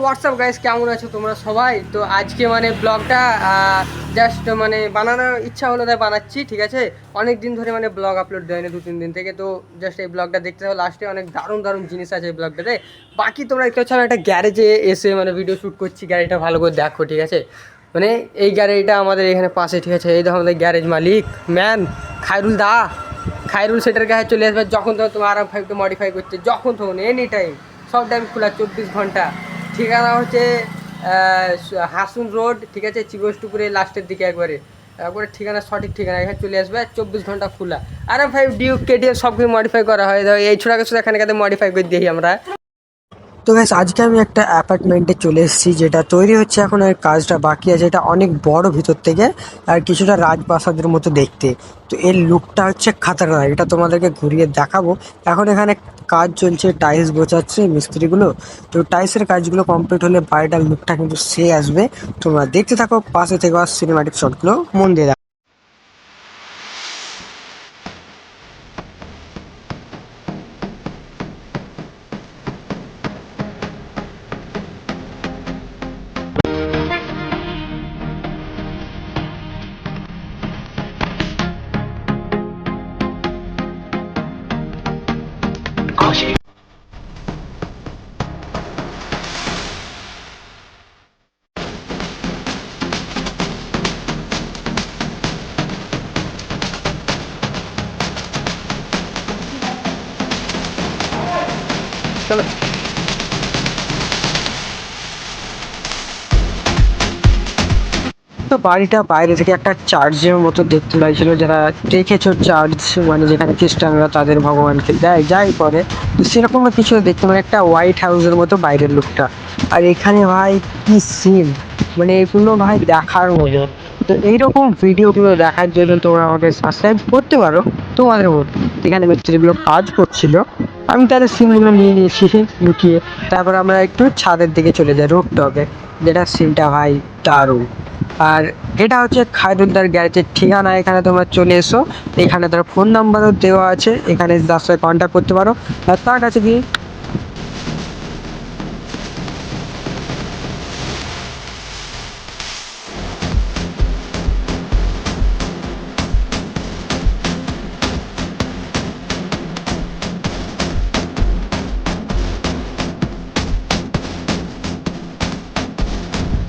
WhatsApp guys, কেমন আছো তোমরা সবাই? তো আজকে মানে ব্লগটা জাস্ট মানে বানানোর ইচ্ছা হলো তাই বানাচ্ছি, ঠিক আছে। অনেক দিন ধরে মানে ব্লগ আপলোড দেয়নি, 2-3 দিন থেকে। তো জাস্ট এই ব্লগটা দেখতে হবে, লাস্টে অনেক দারুণ দারুণ জিনিস আছে এই ব্লগটাতে। বাকি তোমরা দেখতে পাচ্ছ আমি একটা গ্যারেজে এসে মানে ভিডিও শ্যুট করছি। গ্যারেজটা ভালো করে দেখো, ঠিক আছে। মানে এই গ্যারেজটা আমাদের এখানে পাশে, ঠিক আছে। এই দেখো আমাদের গ্যারেজ মালিক ম্যান খায়রুল দা। খায়রুল সেটার কাছে চলে আসবে যখন তখন তোমার R15 মডিফাই করতে, যখন তখন এনি টাইম, সব টাইম খোলা 24 ঘন্টা। ঠিকানা হচ্ছে হাসুন রোড, ঠিক আছে, চিগোস্টুপুরে লাস্টের দিকে একবারে একবারে ঠিকানা, সঠিক ঠিকানা এখানে চলে আসবে। 24 ঘন্টা খোলা। R15 ডিউক KTM সব কিছু মডিফাই করা হয়। এই ছোটাকে ছোটো এখানে মডিফাই করে দিই আমরা। তো গাইস, আজকে আমি একটা অ্যাপার্টমেন্টে চলে এসেছি, যেটা তৈরি হচ্ছে এখন, এর কাজটা বাকি আছে। এটা অনেক বড় ভিতর থেকে, আর কিছুটা রাজপ্রাসাদের মতো দেখতে। তো এর লুকটা হচ্ছে খাতারনাক, এটা তোমাদেরকে ঘুরিয়ে দেখাবো। এখন এখানে কাজ চলছে, টাইলস বোঝাচ্ছে মিস্ত্রিগুলো। তো টাইলসের কাজগুলো কমপ্লিট হলে বাড়িটার লুকটা কিন্তু সে আসবে। তোমরা দেখতে থাকো, পাশে থেকে সিনেমাটিক শটগুলো মন দিয়ে দেখো। চলো। তো বাড়িটা বাইরে থেকে একটা চার্চের মতো দেখতে লাগছিল। যারা দেখেছো চার্চ, মানে যেখানে খ্রিস্টানরা তাদের ভগবানকে দেয়, যাই করে, তো সেরকম কিছু দেখতে, মানে একটা হোয়াইট হাউসের মতো বাইরের লুকটা। আর এখানে ভাই কি সিন, মানে এগুলো ভাই দেখার মতো। তো এইরকম ভিডিওগুলো দেখার জন্য তোমরা আমাকে সাবস্ক্রাইব করতে পারো তোমাদের মতো। এখানে মিস্ত্রিগুলো কাজ করছিল, আমি তাদের সিনগুলো নিয়ে নিয়েছি লুকিয়ে। তারপর আমরা একটু ছাদের দিকে চলে যাই, রুফটপে, যেটা সিনটা ভাই দারুণ। আর এটা হচ্ছে খায়রুলদার গ্যারেজের ঠিকানা। এখানে তোমরা চলে এসো, এখানে তার ফোন নাম্বারও দেওয়া আছে, এখানে তার সাথে কন্ট্যাক্ট করতে পারো। আর তার কাছে কি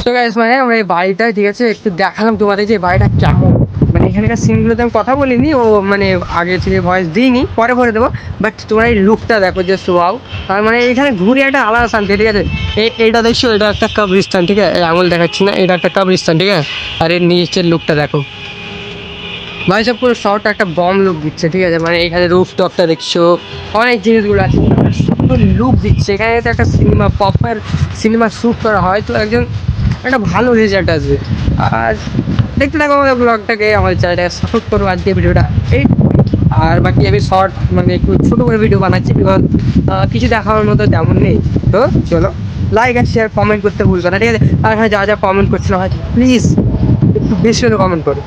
তো গাইস, মানে আমরা এই বাড়িটা, ঠিক আছে, একটু দেখালাম তোমাদের যে বাড়িটা কেমন। মানে এখানকার সিনগুলোতে আমি কথা বলিনি, ও মানে আগে থেকে ভয়েস দিইনি, পরে পরে দেবো। বাট তোমরা এই লুকটা দেখো, যে শোয়াও। আর মানে এখানে ঘুরে একটা আলাদা শান্তি, ঠিক আছে। এইটা দেখছো, এটা একটা কবরিস্তান, ঠিক আছে। আঙুল দেখাচ্ছি না, এটা একটা কবরিস্তান, ঠিক আছে। আর এর নিচের লুকটা দেখো ভাই, সব পুরো শহরটা একটা বম লুক দিচ্ছে, ঠিক আছে। মানে এখানে রুফ টপটা দেখছো, অনেক জিনিসগুলো আছে, সুন্দর লুক দিচ্ছে। এখানে তো একটা সিনেমা, প্রপার সিনেমা শ্যুট করা হয়, তো একজন একটা ভালো রেজাল্ট আসবে। আর দেখতে থাকো আমাদের ব্লগটাকে, আমাদের চ্যানেলটাকে সাপোর্ট করো। আজকে ভিডিওটা এই, আর বাকি আমি শর্ট মানে একটু ছোটো করে ভিডিও বানাচ্ছি, বিকজ কিছু দেখানোর মতো তেমন নেই। তো চলো, লাইক আর শেয়ার কমেন্ট করতে ভুলবে না, ঠিক আছে। আর হ্যাঁ, যা যা কমেন্ট করছিলাম, হয় প্লিজ একটু বেশি করে কমেন্ট করো।